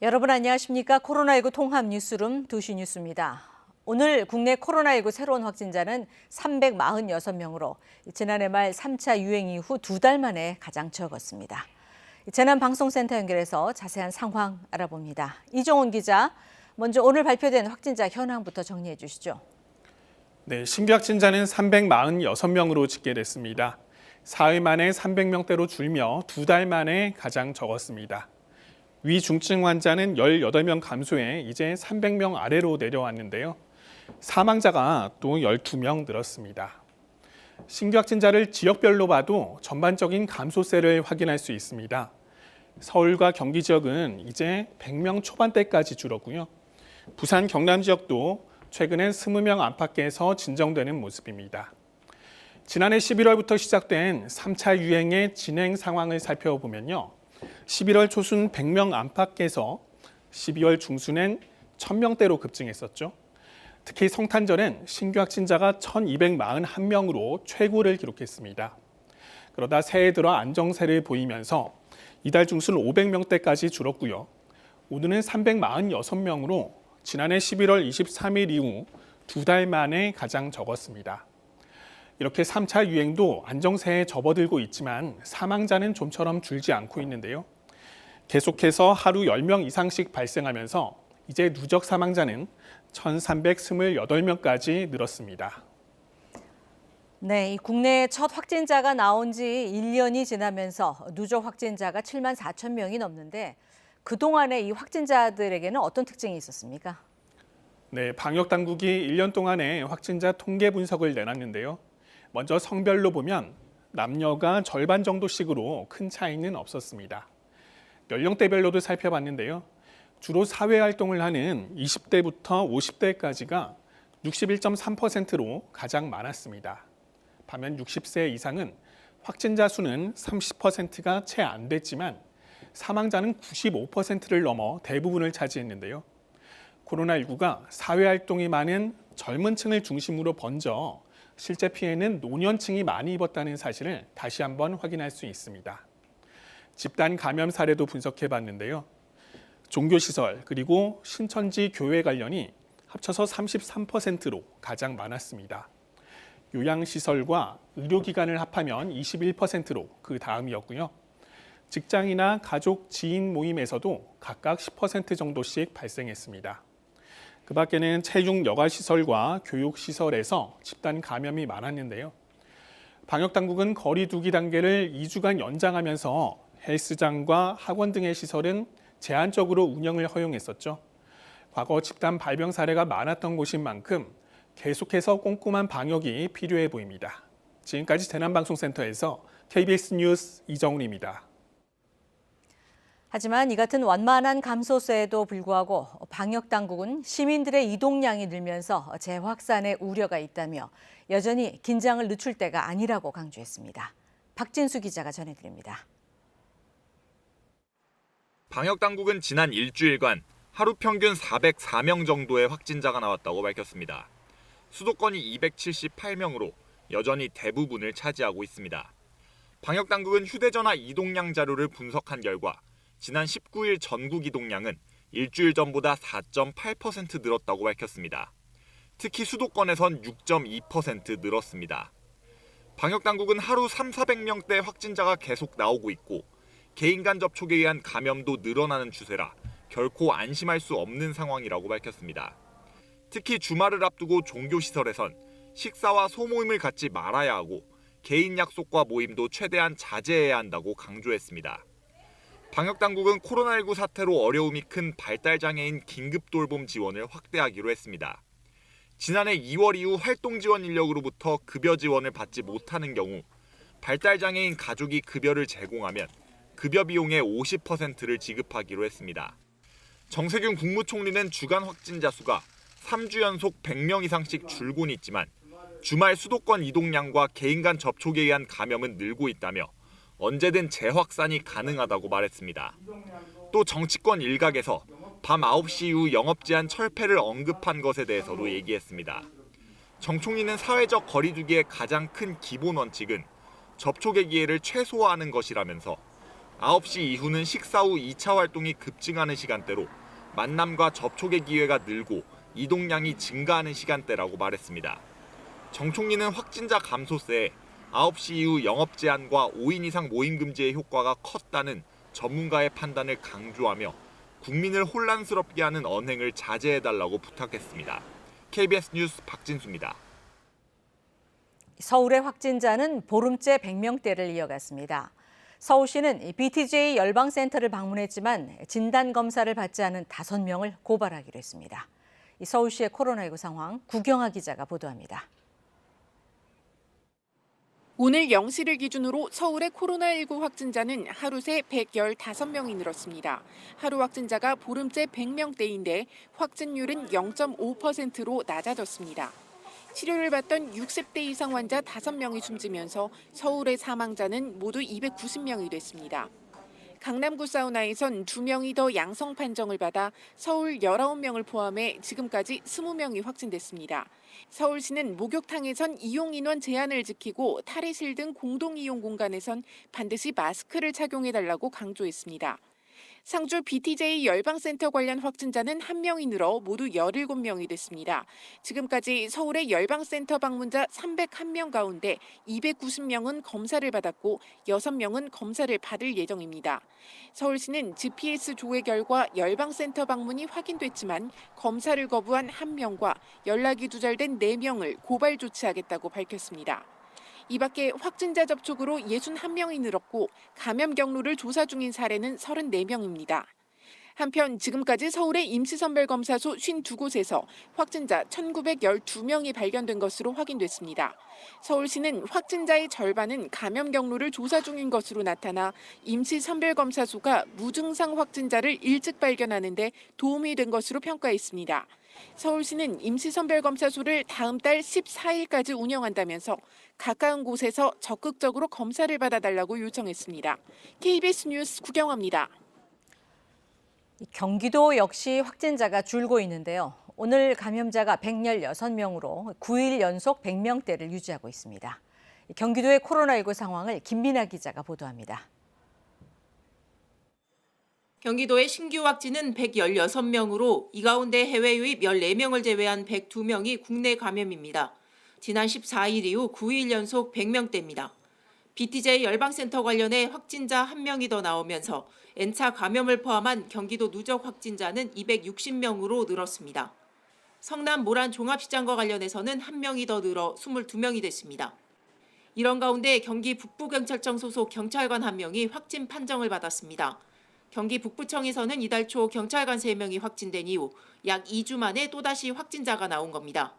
여러분 안녕하십니까? 코로나19 통합 뉴스룸 2시 뉴스입니다. 오늘 국내 코로나19 새로운 확진자는 346명으로 지난해 말 3차 유행 이후 2달 만에 가장 적었습니다. 재난방송센터 연결해서 자세한 상황 알아봅니다. 이종훈 기자, 먼저 오늘 발표된 확진자 현황부터 정리해 주시죠. 네, 신규 확진자는 346명으로 집계됐습니다. 사흘 만에 300명대로 줄며 2달 만에 가장 적었습니다. 위중증 환자는 18명 감소해 이제 300명 아래로 내려왔는데요. 사망자가 또 12명 늘었습니다. 신규 확진자를 지역별로 봐도 전반적인 감소세를 확인할 수 있습니다. 서울과 경기 지역은 이제 100명 초반대까지 줄었고요. 부산, 경남 지역도 최근엔 20명 안팎에서 진정되는 모습입니다. 지난해 11월부터 시작된 3차 유행의 진행 상황을 살펴보면요. 11월 초순 100명 안팎에서 12월 중순엔 1000명대로 급증했었죠. 특히 성탄절엔 신규 확진자가 1241명으로 최고를 기록했습니다. 그러다 새해 들어 안정세를 보이면서 이달 중순 500명대까지 줄었고요. 오늘은 346명으로 지난해 11월 23일 이후 2달 만에 가장 적었습니다. 이렇게 3차 유행도 안정세에 접어들고 있지만 사망자는 좀처럼 줄지 않고 있는데요. 계속해서 하루 10명 이상씩 발생하면서 이제 누적 사망자는 1,328명까지 늘었습니다. 네, 국내 첫 확진자가 나온 지 1년이 지나면서 누적 확진자가 7만 4천 명이 넘는데 그동안에 이 확진자들에게는 어떤 특징이 있었습니까? 네, 방역 당국이 1년 동안의 확진자 통계 분석을 내놨는데요. 먼저 성별로 보면 남녀가 절반 정도씩으로 큰 차이는 없었습니다. 연령대별로도 살펴봤는데요. 주로 사회활동을 하는 20대부터 50대까지가 61.3%로 가장 많았습니다. 반면 60세 이상은 확진자 수는 30%가 채 안 됐지만 사망자는 95%를 넘어 대부분을 차지했는데요. 코로나19가 사회활동이 많은 젊은 층을 중심으로 번져 실제 피해는 노년층이 많이 입었다는 사실을 다시 한번 확인할 수 있습니다. 집단 감염 사례도 분석해 봤는데요. 종교시설 그리고 신천지 교회 관련이 합쳐서 33%로 가장 많았습니다. 요양시설과 의료기관을 합하면 21%로 그 다음이었고요. 직장이나 가족, 지인 모임에서도 각각 10% 정도씩 발생했습니다. 그 밖에는 체육 여가시설과 교육시설에서 집단 감염이 많았는데요. 방역당국은 거리 두기 단계를 2주간 연장하면서 헬스장과 학원 등의 시설은 제한적으로 운영을 허용했었죠. 과거 집단 발병 사례가 많았던 곳인 만큼 계속해서 꼼꼼한 방역이 필요해 보입니다. 지금까지 재난방송센터에서 KBS 뉴스 이정훈입니다. 하지만 이 같은 완만한 감소세에도 불구하고 방역당국은 시민들의 이동량이 늘면서 재확산의 우려가 있다며 여전히 긴장을 늦출 때가 아니라고 강조했습니다. 박진수 기자가 전해드립니다. 방역당국은 지난 일주일간 하루 평균 404명 정도의 확진자가 나왔다고 밝혔습니다. 수도권이 278명으로 여전히 대부분을 차지하고 있습니다. 방역당국은 휴대전화 이동량 자료를 분석한 결과 지난 19일 전국 이동량은 일주일 전보다 4.8% 늘었다고 밝혔습니다. 특히 수도권에선 6.2% 늘었습니다. 방역당국은 하루 3,400명대 확진자가 계속 나오고 있고 개인 간 접촉에 의한 감염도 늘어나는 추세라 결코 안심할 수 없는 상황이라고 밝혔습니다. 특히 주말을 앞두고 종교시설에선 식사와 소모임을 갖지 말아야 하고 개인 약속과 모임도 최대한 자제해야 한다고 강조했습니다. 방역당국은 코로나19 사태로 어려움이 큰 발달장애인 긴급돌봄 지원을 확대하기로 했습니다. 지난해 2월 이후 활동 지원 인력으로부터 급여 지원을 받지 못하는 경우 발달장애인 가족이 급여를 제공하면 급여 비용의 50%를 지급하기로 했습니다. 정세균 국무총리는 주간 확진자 수가 3주 연속 100명 이상씩 줄곤 있지만 주말 수도권 이동량과 개인 간 접촉에 의한 감염은 늘고 있다며 언제든 재확산이 가능하다고 말했습니다. 또 정치권 일각에서 밤 9시 이후 영업 제한 철폐를 언급한 것에 대해서도 얘기했습니다. 정 총리는 사회적 거리 두기의 가장 큰 기본 원칙은 접촉의 기회를 최소화하는 것이라면서 9시 이후는 식사 후 2차 활동이 급증하는 시간대로 만남과 접촉의 기회가 늘고 이동량이 증가하는 시간대라고 말했습니다. 정 총리는 확진자 감소세에 9시 이후 영업 제한과 5인 이상 모임 금지의 효과가 컸다는 전문가의 판단을 강조하며 국민을 혼란스럽게 하는 언행을 자제해달라고 부탁했습니다. KBS 뉴스 박진수입니다. 서울의 확진자는 보름째 100명대를 이어갔습니다. 서울시는 BTJ 열방센터를 방문했지만 진단검사를 받지 않은 5명을 고발하기로 했습니다. 서울시의 코로나19 상황 구경아 기자가 보도합니다. 오늘 0시를 기준으로 서울의 코로나19 확진자는 하루 새 115명이 늘었습니다. 하루 확진자가 보름째 100명대인데 확진율은 0.5%로 낮아졌습니다. 치료를 받던 60대 이상 환자 5명이 숨지면서 서울의 사망자는 모두 290명이 됐습니다. 강남구 사우나에선 2명이 더 양성 판정을 받아 서울 19명을 포함해 지금까지 20명이 확진됐습니다. 서울시는 목욕탕에선 이용 인원 제한을 지키고 탈의실 등 공동 이용 공간에선 반드시 마스크를 착용해달라고 강조했습니다. 상주 BTJ 열방센터 관련 확진자는 1명이 늘어 모두 17명이 됐습니다. 지금까지 서울의 열방센터 방문자 301명 가운데 290명은 검사를 받았고 6명은 검사를 받을 예정입니다. 서울시는 GPS 조회 결과 열방센터 방문이 확인됐지만 검사를 거부한 1명과 연락이 두절된 4명을 고발 조치하겠다고 밝혔습니다. 이 밖에 확진자 접촉으로 61명이 늘었고 감염 경로를 조사 중인 사례는 34명입니다. 한편 지금까지 서울의 임시선별검사소 52곳에서 확진자 1,912명이 발견된 것으로 확인됐습니다. 서울시는 확진자의 절반은 감염 경로를 조사 중인 것으로 나타나 임시선별검사소가 무증상 확진자를 일찍 발견하는 데 도움이 된 것으로 평가했습니다. 서울시는 임시선별검사소를 다음 달 14일까지 운영한다면서 가까운 곳에서 적극적으로 검사를 받아달라고 요청했습니다. KBS 뉴스 구경화입니다. 경기도 역시 확진자가 줄고 있는데요. 오늘 감염자가 116명으로 9일 연속 100명대를 유지하고 있습니다. 경기도의 코로나19 상황을 김민아 기자가 보도합니다. 경기도의 신규 확진은 116명으로 이 가운데 해외 유입 14명을 제외한 102명이 국내 감염입니다. 지난 14일 이후 9일 연속 100명대입니다. BTJ 열방센터 관련해 확진자 1명이 더 나오면서 N차 감염을 포함한 경기도 누적 확진자는 260명으로 늘었습니다. 성남 모란 종합시장과 관련해서는 1명이 더 늘어 22명이 됐습니다. 이런 가운데 경기 북부경찰청 소속 경찰관 1명이 확진 판정을 받았습니다. 경기 북부청에서는 이달 초 경찰관 3명이 확진된 이후 약 2주 만에 또다시 확진자가 나온 겁니다.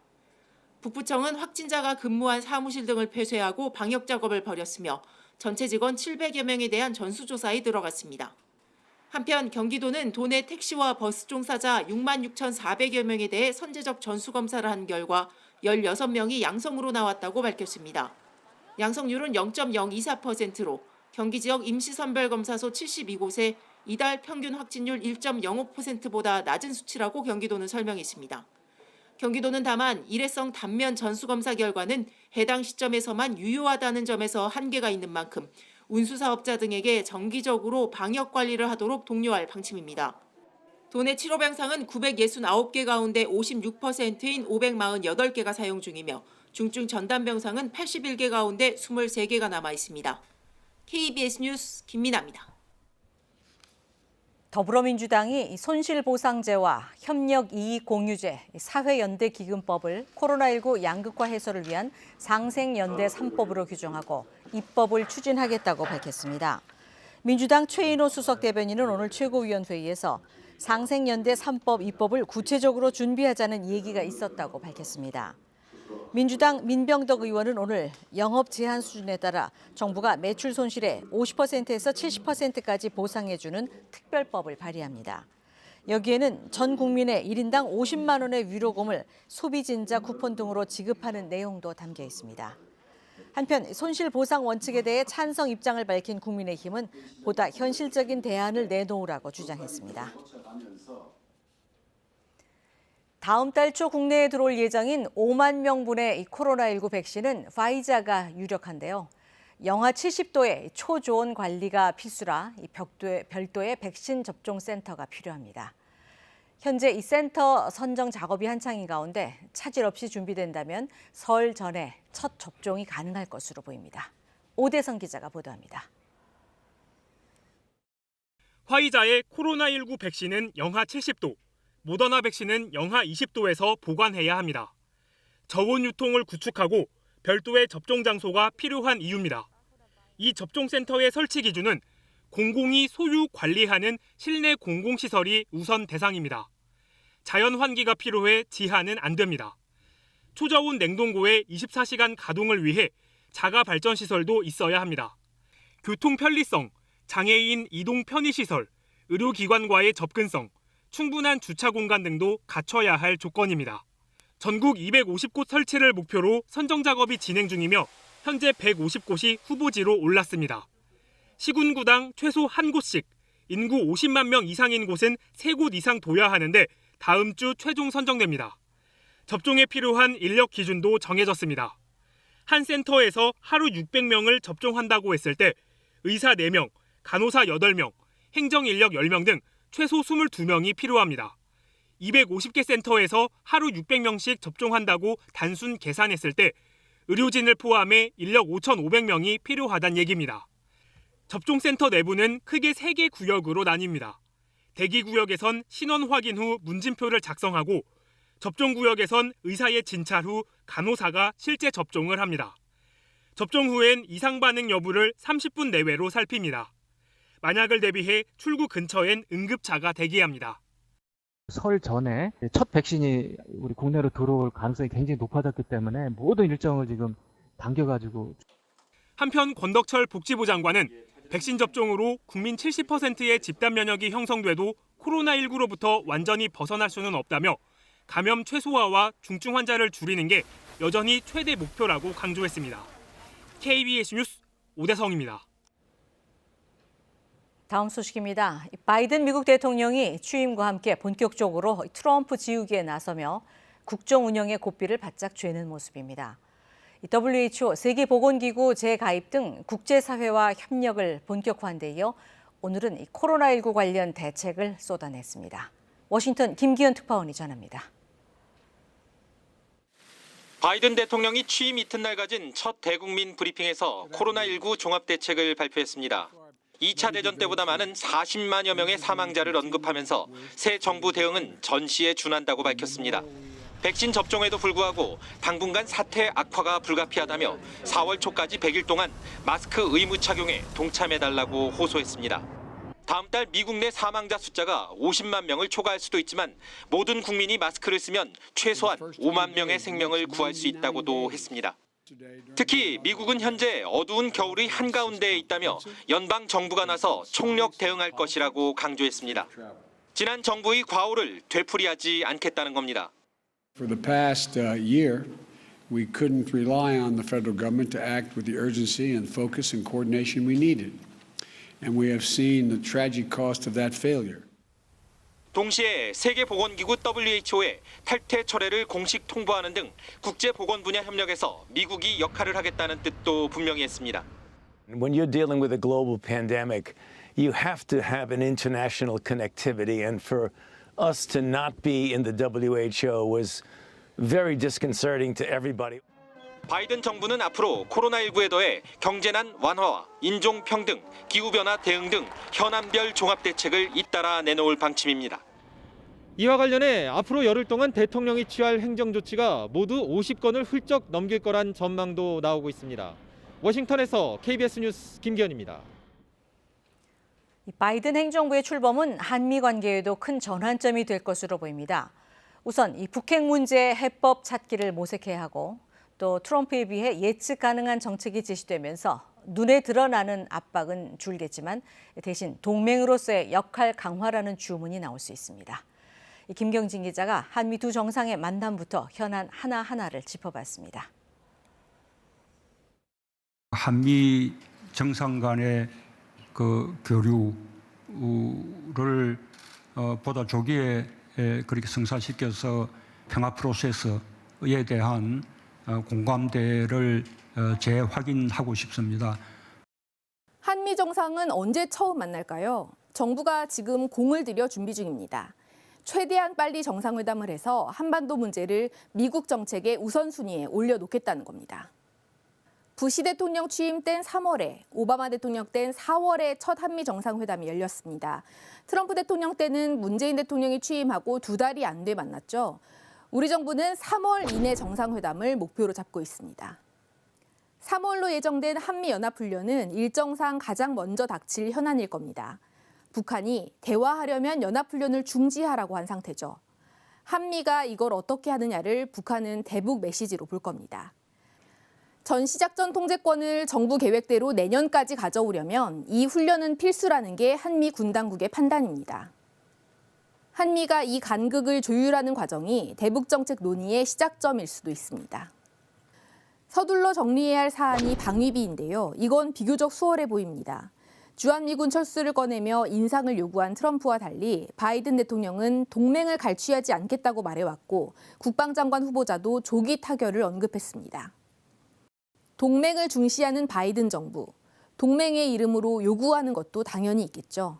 북부청은 확진자가 근무한 사무실 등을 폐쇄하고 방역 작업을 벌였으며 전체 직원 700여 명에 대한 전수조사에 들어갔습니다. 한편 경기도는 도내 택시와 버스 종사자 66,400여 명에 대해 선제적 전수검사를 한 결과 16명이 양성으로 나왔다고 밝혔습니다. 양성률은 0.024%로 경기 지역 임시선별검사소 72곳에 이달 평균 확진율 1.05%보다 낮은 수치라고 경기도는 설명했습니다. 경기도는 다만 일회성 단면 전수검사 결과는 해당 시점에서만 유효하다는 점에서 한계가 있는 만큼 운수사업자 등에게 정기적으로 방역 관리를 하도록 독려할 방침입니다. 도내 치료병상은 969개 가운데 56%인 548개가 사용 중이며 중증 전담병상은 81개 가운데 23개가 남아 있습니다. KBS 뉴스 김민아입니다. 더불어민주당이 손실보상제와 협력이익공유제, 사회연대기금법을 코로나19 양극화 해소를 위한 상생연대 3법으로 규정하고 입법을 추진하겠다고 밝혔습니다. 민주당 최인호 수석 대변인은 오늘 최고위원회의에서 상생연대 3법 입법을 구체적으로 준비하자는 얘기가 있었다고 밝혔습니다. 민주당 민병덕 의원은 오늘 영업 제한 수준에 따라 정부가 매출 손실의 50%에서 70%까지 보상해주는 특별법을 발의합니다. 여기에는 전 국민의 1인당 50만 원의 위로금을 소비진자 쿠폰 등으로 지급하는 내용도 담겨 있습니다. 한편 손실보상 원칙에 대해 찬성 입장을 밝힌 국민의힘은 보다 현실적인 대안을 내놓으라고 주장했습니다. 다음 달 초 국내에 들어올 예정인 5만 명분의 코로나19 백신은 파이자가 유력한데요. 영하 70도의 초저온 관리가 필수라 이 별도의 백신 접종 센터가 필요합니다. 현재 이 센터 선정 작업이 한창인 가운데 차질 없이 준비된다면 설 전에 첫 접종이 가능할 것으로 보입니다. 오대성 기자가 보도합니다. 화이자의 코로나19 백신은 영하 70도, 모더나 백신은 영하 20도에서 보관해야 합니다. 저온 유통을 구축하고 별도의 접종 장소가 필요한 이유입니다. 이 접종센터의 설치 기준은 공공이 소유 관리하는 실내 공공시설이 우선 대상입니다. 자연 환기가 필요해 지하는 안 됩니다. 초저온 냉동고의 24시간 가동을 위해 자가 발전 시설도 있어야 합니다. 교통 편리성, 장애인 이동 편의시설, 의료기관과의 접근성, 충분한 주차 공간 등도 갖춰야 할 조건입니다. 전국 250곳 설치를 목표로 선정 작업이 진행 중이며 현재 150곳이 후보지로 올랐습니다. 시군구당 최소 한 곳씩, 인구 50만 명 이상인 곳은 3곳 이상 둬야 하는데 다음 주 최종 선정됩니다. 접종에 필요한 인력 기준도 정해졌습니다. 한 센터에서 하루 600명을 접종한다고 했을 때 의사 4명, 간호사 8명, 행정인력 10명 등 최소 22명이 필요합니다. 250개 센터에서 하루 600명씩 접종한다고 단순 계산했을 때 의료진을 포함해 인력 5,500명이 필요하다는 얘기입니다. 접종센터 내부는 크게 3개 구역으로 나뉩니다. 대기구역에선 신원 확인 후 문진표를 작성하고 접종구역에선 의사의 진찰 후 간호사가 실제 접종을 합니다. 접종 후엔 이상 반응 여부를 30분 내외로 살핍니다. 만약을 대비해 출구 근처엔 응급차가 대기합니다. 설 전에 첫 백신이 우리 국내로 들어올 가능성이 굉장히 높아졌기 때문에 모든 일정을 지금 당겨가지고. 한편 권덕철 복지부 장관은 백신 접종으로 국민 70%의 집단 면역이 형성돼도 코로나19로부터 완전히 벗어날 수는 없다며 감염 최소화와 중증 환자를 줄이는 게 여전히 최대 목표라고 강조했습니다. KBS 뉴스 오대성입니다. 다음 소식입니다. 바이든 미국 대통령이 취임과 함께 본격적으로 트럼프 지우기에 나서며 국정 운영의 고삐를 바짝 죄는 모습입니다. WHO, 세계보건기구 재가입 등 국제사회와 협력을 본격화한 데 이어 오늘은 코로나19 관련 대책을 쏟아냈습니다. 워싱턴 김기현 특파원이 전합니다. 바이든 대통령이 취임 이튿날 가진 첫 대국민 브리핑에서 코로나19 종합대책을 발표했습니다. 2차 대전 때보다 많은 40만여 명의 사망자를 언급하면서 새 정부 대응은 전시에 준한다고 밝혔습니다. 백신 접종에도 불구하고 당분간 사태 악화가 불가피하다며 4월 초까지 100일 동안 마스크 의무 착용에 동참해달라고 호소했습니다. 다음 달 미국 내 사망자 숫자가 50만 명을 초과할 수도 있지만 모든 국민이 마스크를 쓰면 최소한 5만 명의 생명을 구할 수 있다고도 했습니다. 특히 미국은 현재 어두운 겨울이 한가운데에 있다며 연방 정부가 나서 총력 대응할 것이라고 강조했습니다. 지난 정부의 과오를 되풀이하지 않겠다는 겁니다. For the past year, we couldn't rely on the federal government to act with the urgency and focus and coordination we needed. And we have seen the tragic cost of that failure. 동시에 세계보건기구 WHO에 탈퇴 철회를 공식 통보하는 등 국제보건 분야 협력에서 미국이 역할을 하겠다는 뜻도 분명히 했습니다. When you're dealing with a global pandemic, you have to have an international connectivity, and for us to not be in the WHO was very disconcerting to everybody. 바이든 정부는 앞으로 코로나19에 더해 경제난 완화와 인종평등, 기후변화 대응 등 현안별 종합대책을 잇따라 내놓을 방침입니다. 이와 관련해 앞으로 열흘 동안 대통령이 취할 행정조치가 모두 50건을 훌쩍 넘길 거란 전망도 나오고 있습니다. 워싱턴에서 KBS 뉴스 김기현입니다. 바이든 행정부의 출범은 한미 관계에도 큰 전환점이 될 것으로 보입니다. 우선 이 북핵 문제의 해법 찾기를 모색해야 하고 또 트럼프에 비해 예측 가능한 정책이 제시되면서 눈에 드러나는 압박은 줄겠지만 대신 동맹으로서의 역할 강화라는 주문이 나올 수 있습니다. 김경진 기자가 한미 두 정상의 만남부터 현안 하나하나를 짚어봤습니다. 한미 정상 간의 그 교류를 보다 조기에 그렇게 성사시켜서 평화 프로세스에 대한 공감대를 재확인하고 싶습니다. 한미 정상은 언제 처음 만날까요? 정부가 지금 공을 들여 준비 중입니다. 최대한 빨리 정상회담을 해서 한반도 문제를 미국 정책의 우선순위에 올려놓겠다는 겁니다. 부시 대통령 취임 땐 3월에, 오바마 대통령 땐 4월에 첫 한미 정상회담이 열렸습니다. 트럼프 대통령 때는 문재인 대통령이 취임하고 2달이 안 돼 만났죠. 우리 정부는 3월 이내 정상회담을 목표로 잡고 있습니다. 3월로 예정된 한미연합훈련은 일정상 가장 먼저 닥칠 현안일 겁니다. 북한이 대화하려면 연합훈련을 중지하라고 한 상태죠. 한미가 이걸 어떻게 하느냐를 북한은 대북 메시지로 볼 겁니다. 전시작전 통제권을 정부 계획대로 내년까지 가져오려면 이 훈련은 필수라는 게 한미 군 당국의 판단입니다. 한미가 이 간극을 조율하는 과정이 대북 정책 논의의 시작점일 수도 있습니다. 서둘러 정리해야 할 사안이 방위비인데요. 이건 비교적 수월해 보입니다. 주한미군 철수를 꺼내며 인상을 요구한 트럼프와 달리 바이든 대통령은 동맹을 갈취하지 않겠다고 말해왔고 국방장관 후보자도 조기 타결을 언급했습니다. 동맹을 중시하는 바이든 정부, 동맹의 이름으로 요구하는 것도 당연히 있겠죠.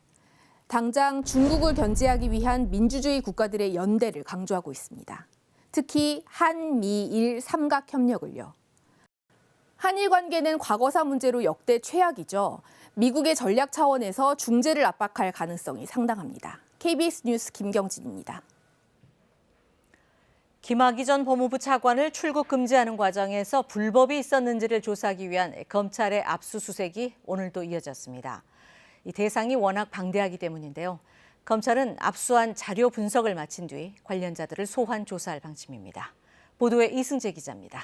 당장 중국을 견제하기 위한 민주주의 국가들의 연대를 강조하고 있습니다. 특히 한미일 삼각협력을요. 한일 관계는 과거사 문제로 역대 최악이죠. 미국의 전략 차원에서 중재를 압박할 가능성이 상당합니다. KBS 뉴스 김경진입니다. 김학의 전 법무부 차관을 출국 금지하는 과정에서 불법이 있었는지를 조사하기 위한 검찰의 압수수색이 오늘도 이어졌습니다. 이 대상이 워낙 방대하기 때문인데요. 검찰은 압수한 자료 분석을 마친 뒤 관련자들을 소환 조사할 방침입니다. 보도에 이승재 기자입니다.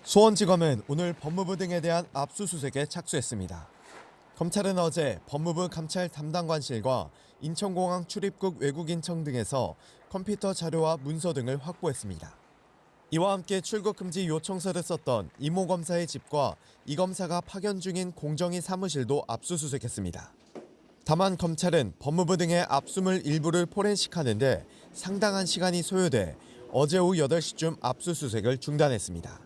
수원지검은 오늘 법무부 등에 대한 압수수색에 착수했습니다. 검찰은 어제 법무부 감찰 담당관실과 인천공항 출입국 외국인청 등에서 컴퓨터 자료와 문서 등을 확보했습니다. 이와 함께 출국 금지 요청서를 썼던 이모 검사의 집과 이 검사가 파견 중인 공정위 사무실도 압수수색했습니다. 다만 검찰은 법무부 등의 압수물 일부를 포렌식하는데 상당한 시간이 소요돼 어제 오후 8시쯤 압수수색을 중단했습니다.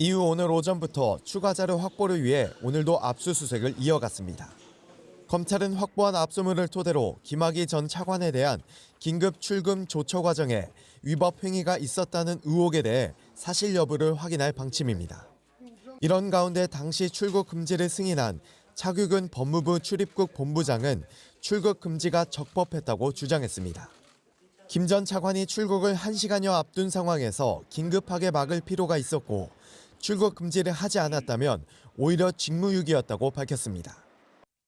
이후 오늘 오전부터 추가 자료 확보를 위해 오늘도 압수수색을 이어갔습니다. 검찰은 확보한 압수물을 토대로 김학의 전 차관에 대한 긴급 출금 조처 과정에 위법 행위가 있었다는 의혹에 대해 사실 여부를 확인할 방침입니다. 이런 가운데 당시 출국 금지를 승인한 차규근 법무부 출입국 본부장은 출국 금지가 적법했다고 주장했습니다. 김 전 차관이 출국을 1시간여 앞둔 상황에서 긴급하게 막을 필요가 있었고 출국 금지를 하지 않았다면 오히려 직무유기였다고 밝혔습니다.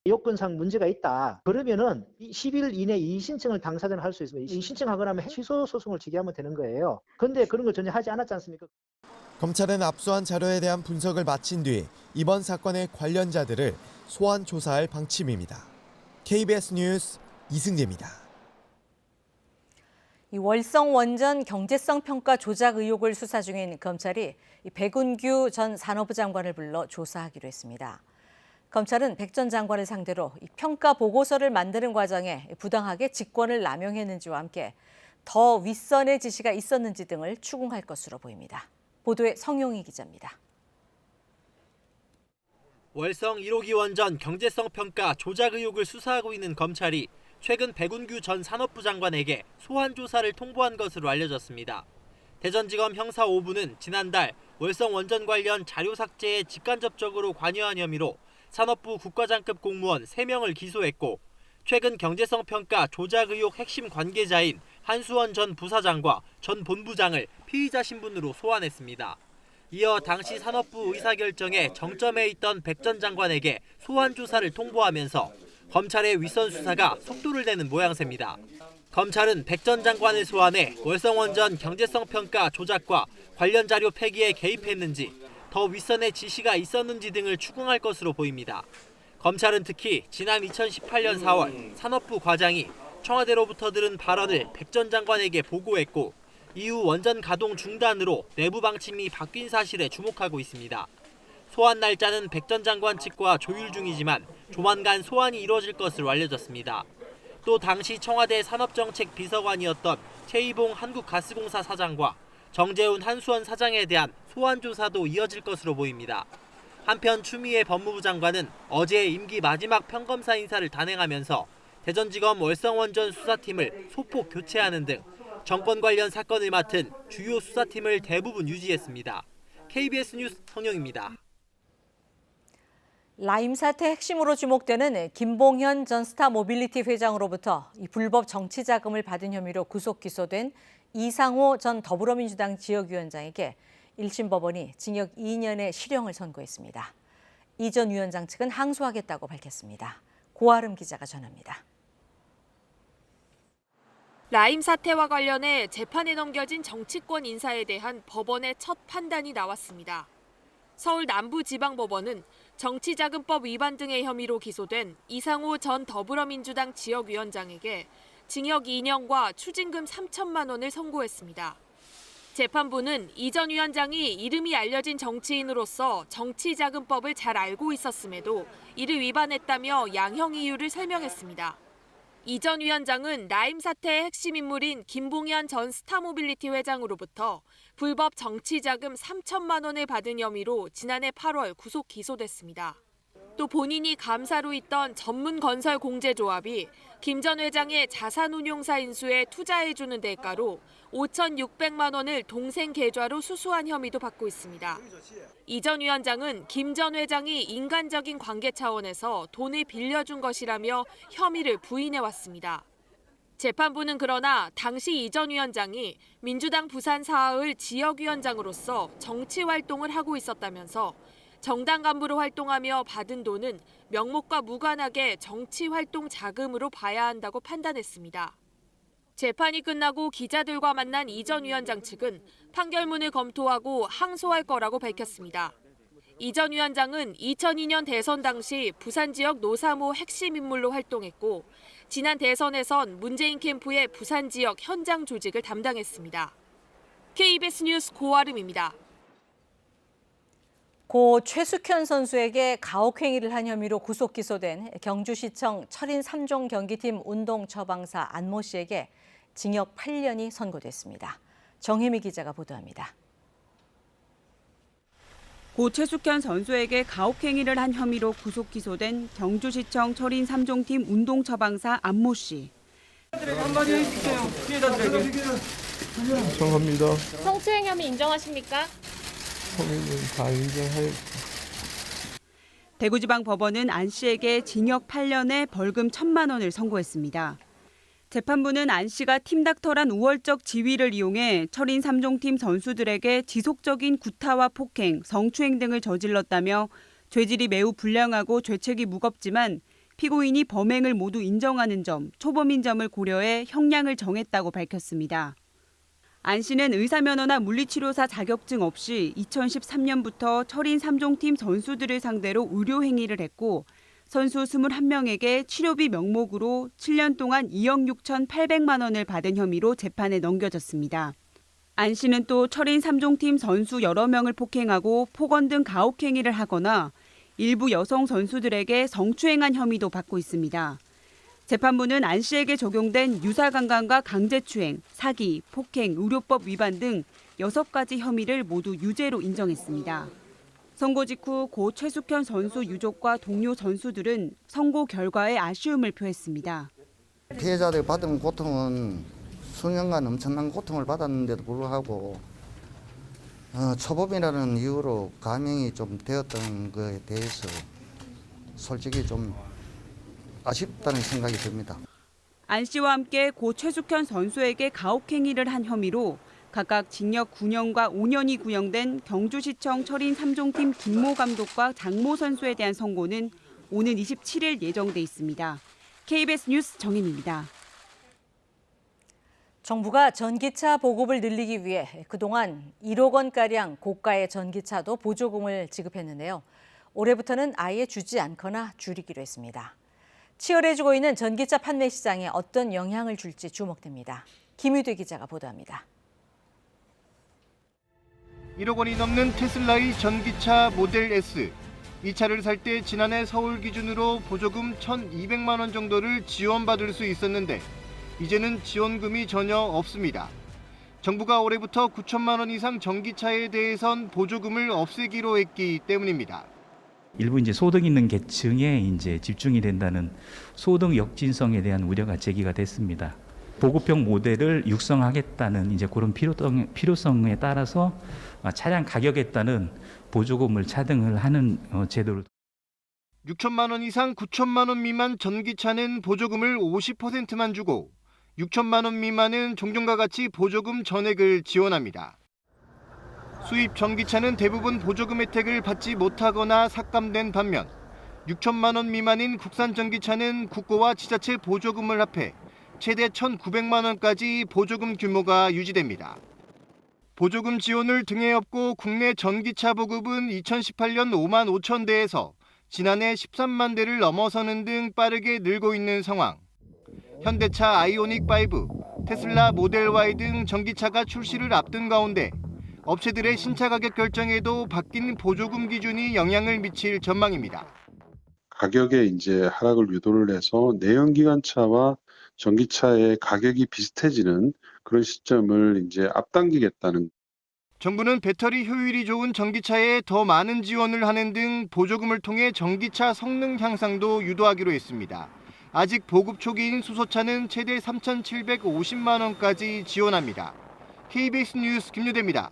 요건상 문제가 있다. 그러면은 10일 이내 이의신청을 당사자는 할 수 있습니다. 이의신청하거나 하면 취소 소송을 제기하면 되는 거예요. 그런데 그런 걸 전혀 하지 않았지 않습니까? 검찰은 압수한 자료에 대한 분석을 마친 뒤 이번 사건의 관련자들을 소환 조사할 방침입니다. KBS 뉴스 이승재입니다. 이 월성 원전 경제성 평가 조작 의혹을 수사 중인 검찰이 백운규 전 산업부 장관을 불러 조사하기로 했습니다. 검찰은 백 전 장관을 상대로 이 평가 보고서를 만드는 과정에 부당하게 직권을 남용했는지와 함께 더 윗선의 지시가 있었는지 등을 추궁할 것으로 보입니다. 보도에 성용희 기자입니다. 월성 1호기 원전 경제성 평가 조작 의혹을 수사하고 있는 검찰이 최근 백운규 전 산업부 장관에게 소환 조사를 통보한 것으로 알려졌습니다. 대전지검 형사 5부는 지난달 월성 원전 관련 자료 삭제에 직간접적으로 관여한 혐의로 산업부 국과장급 공무원 3명을 기소했고 최근 경제성 평가 조작 의혹 핵심 관계자인 한수원 전 부사장과 전 본부장을 피의자 신분으로 소환했습니다. 이어 당시 산업부 의사결정에 정점에 있던 백 전 장관에게 소환 조사를 통보하면서 검찰의 윗선 수사가 속도를 내는 모양새입니다. 검찰은 백 전 장관을 소환해 월성원전 경제성 평가 조작과 관련 자료 폐기에 개입했는지 더 윗선의 지시가 있었는지 등을 추궁할 것으로 보입니다. 검찰은 특히 지난 2018년 4월 산업부 과장이 청와대로부터 들은 발언을 백 전 장관에게 보고했고 이후 원전 가동 중단으로 내부 방침이 바뀐 사실에 주목하고 있습니다. 소환 날짜는 백 전 장관 측과 조율 중이지만 조만간 소환이 이뤄질 것으로 알려졌습니다. 또 당시 청와대 산업정책 비서관이었던 최이봉 한국가스공사 사장과 정재훈 한수원 사장에 대한 소환 조사도 이어질 것으로 보입니다. 한편 추미애 법무부 장관은 어제 임기 마지막 평검사 인사를 단행하면서 대전지검 월성원전 수사팀을 소폭 교체하는 등 정권 관련 사건을 맡은 주요 수사팀을 대부분 유지했습니다. KBS 뉴스 성영입니다. 라임 사태 핵심으로 주목되는 김봉현 전 스타모빌리티 회장으로부터 이 불법 정치 자금을 받은 혐의로 구속 기소된 이상호 전 더불어민주당 지역위원장에게 1심 법원이 징역 2년의 실형을 선고했습니다. 이 전 위원장 측은 항소하겠다고 밝혔습니다. 고아름 기자가 전합니다. 라임 사태와 관련해 재판에 넘겨진 정치권 인사에 대한 법원의 첫 판단이 나왔습니다. 서울 남부지방법원은 정치자금법 위반 등의 혐의로 기소된 이상호 전 더불어민주당 지역위원장에게 징역 2년과 추징금 3천만 원을 선고했습니다. 재판부는 이 전 위원장이 이름이 알려진 정치인으로서 정치자금법을 잘 알고 있었음에도 이를 위반했다며 양형 이유를 설명했습니다. 이 전 위원장은 라임 사태의 핵심 인물인 김봉현 전 스타모빌리티 회장으로부터 불법 정치자금 3천만 원을 받은 혐의로 지난해 8월 구속 기소됐습니다. 또 본인이 감사로 있던 전문건설공제조합이 김 전 회장의 자산운용사 인수에 투자해주는 대가로 5,600만 원을 동생 계좌로 수수한 혐의도 받고 있습니다. 이 전 위원장은 김 전 회장이 인간적인 관계 차원에서 돈을 빌려준 것이라며 혐의를 부인해왔습니다. 재판부는 그러나 당시 이 전 위원장이 민주당 부산 사하을 지역위원장으로서 정치 활동을 하고 있었다면서 정당 간부로 활동하며 받은 돈은 명목과 무관하게 정치 활동 자금으로 봐야 한다고 판단했습니다. 재판이 끝나고 기자들과 만난 이 전 위원장 측은 판결문을 검토하고 항소할 거라고 밝혔습니다. 이 전 위원장은 2002년 대선 당시 부산 지역 노사모 핵심 인물로 활동했고 지난 대선에선 문재인 캠프의 부산 지역 현장 조직을 담당했습니다. KBS 뉴스 고아름입니다. 고 최숙현 선수에게 가혹행위를 한 혐의로 구속 기소된 경주시청 철인 3종 경기팀 운동 처방사 안모 씨에게 징역 8년이 선고됐습니다. 정혜미 기자가 보도합니다. 고 최숙현 선수에게 가혹행위를 한 혐의로 구속 기소된 경주시청 철인 3종팀 운동 처방사 안모 씨. 한마디 해주세요. 피해자들에게. 죄송합니다. 성추행 혐의 인정하십니까? 혐의는 다 인정할. 대구지방법원은 안 씨에게 징역 8년에 벌금 1,000만 원을 선고했습니다. 재판부는 안 씨가 팀닥터란 우월적 지위를 이용해 철인 3종팀 선수들에게 지속적인 구타와 폭행, 성추행 등을 저질렀다며 죄질이 매우 불량하고 죄책이 무겁지만 피고인이 범행을 모두 인정하는 점, 초범인 점을 고려해 형량을 정했다고 밝혔습니다. 안 씨는 의사면허나 물리치료사 자격증 없이 2013년부터 철인 3종팀 선수들을 상대로 의료행위를 했고 선수 21명에게 치료비 명목으로 7년 동안 2억 6,800만 원을 받은 혐의로 재판에 넘겨졌습니다. 안 씨는 또 철인 3종팀 선수 여러 명을 폭행하고 폭언 등 가혹행위를 하거나 일부 여성 선수들에게 성추행한 혐의도 받고 있습니다. 재판부는 안 씨에게 적용된 유사강간과 강제추행, 사기, 폭행, 의료법 위반 등 6가지 혐의를 모두 유죄로 인정했습니다. 선고 직후 고 최숙현 선수 유족과 동료 선수들은 선고 결과에 아쉬움을 표했습니다. 피해자들이 받은 고통은 수년간 엄청난 고통을 받았는데도 불구하고 초범이라는 이유로 감형이 좀 되었던 것에 대해서 솔직히 좀 아쉽다는 생각이 듭니다. 안 씨와 함께 고 최숙현 선수에게 가혹행위를 한 혐의로 각각 징역 9년과 5년이 구형된 경주시청 철인 3종팀 김모 감독과 장모 선수에 대한 선고는 오는 27일 예정돼 있습니다. KBS 뉴스 정인입니다. 정부가 전기차 보급을 늘리기 위해 그동안 1억 원가량 고가의 전기차도 보조금을 지급했는데요. 올해부터는 아예 주지 않거나 줄이기로 했습니다. 치열해지고 있는 전기차 판매 시장에 어떤 영향을 줄지 주목됩니다. 김유대 기자가 보도합니다. 1억 원이 넘는 테슬라의 전기차 모델 S. 이 차를 살 때 지난해 서울 기준으로 보조금 1,200만 원 정도를 지원받을 수 있었는데 이제는 지원금이 전혀 없습니다. 정부가 올해부터 9천만 원 이상 전기차에 대해선 보조금을 없애기로 했기 때문입니다. 일부 이제 소득 있는 계층에 이제 집중이 된다는 소득 역진성에 대한 우려가 제기가 됐습니다. 보급형 모델을 육성하겠다는 이제 그런 필요성에 따라서 차량 가격에 따른 보조금을 차등을 하는 제도를 6천만 원 이상 9천만 원 미만 전기차는 보조금을 50%만 주고 6천만 원 미만은 종전과 같이 보조금 전액을 지원합니다. 수입 전기차는 대부분 보조금 혜택을 받지 못하거나 삭감된 반면 6천만 원 미만인 국산 전기차는 국고와 지자체 보조금을 합해 최대 1,900만 원까지 보조금 규모가 유지됩니다. 보조금 지원을 등에 업고 국내 전기차 보급은 2018년 5만 5천 대에서 지난해 13만 대를 넘어서는 등 빠르게 늘고 있는 상황. 현대차 아이오닉 5, 테슬라 모델 Y 등 전기차가 출시를 앞둔 가운데 업체들의 신차 가격 결정에도 바뀐 보조금 기준이 영향을 미칠 전망입니다. 가격에 이제 하락을 유도를 해서 내연기관차와 전기차의 가격이 비슷해지는 그런 시점을 이제 앞당기겠다는. 정부는 배터리 효율이 좋은 전기차에 더 많은 지원을 하는 등 보조금을 통해 전기차 성능 향상도 유도하기로 했습니다. 아직 보급 초기인 수소차는 최대 3,750만 원까지 지원합니다. KBS 뉴스 김유대입니다.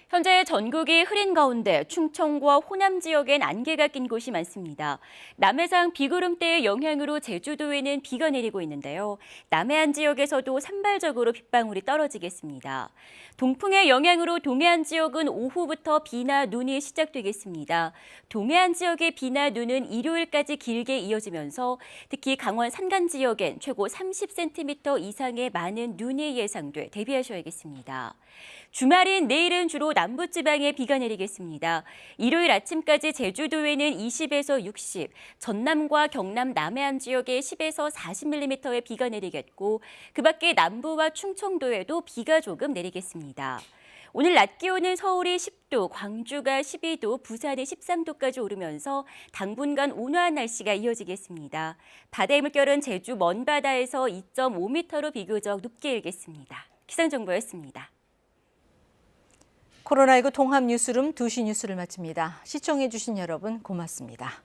현재 전국이 흐린 가운데 충청과 호남 지역엔 안개가 낀 곳이 많습니다. 남해상 비구름대의 영향으로 제주도에는 비가 내리고 있는데요. 남해안 지역에서도 산발적으로 빗방울이 떨어지겠습니다. 동풍의 영향으로 동해안 지역은 오후부터 비나 눈이 시작되겠습니다. 동해안 지역의 비나 눈은 일요일까지 길게 이어지면서 특히 강원 산간 지역엔 최고 30cm 이상의 많은 눈이 예상돼 대비하셔야겠습니다. 주말인 내일은 주로 남부지방에 비가 내리겠습니다. 일요일 아침까지 제주도에는 20에서 60, 전남과 경남 남해안 지역에 10에서 40mm의 비가 내리겠고 그 밖에 남부와 충청도에도 비가 조금 내리겠습니다. 오늘 낮 기온은 서울이 10도, 광주가 12도, 부산이 13도까지 오르면서 당분간 온화한 날씨가 이어지겠습니다. 바다의 물결은 제주 먼바다에서 2.5m로 비교적 높게 일겠습니다. 기상정보였습니다. 코로나19 통합 뉴스룸 2시 뉴스를 마칩니다. 시청해주신 여러분 고맙습니다.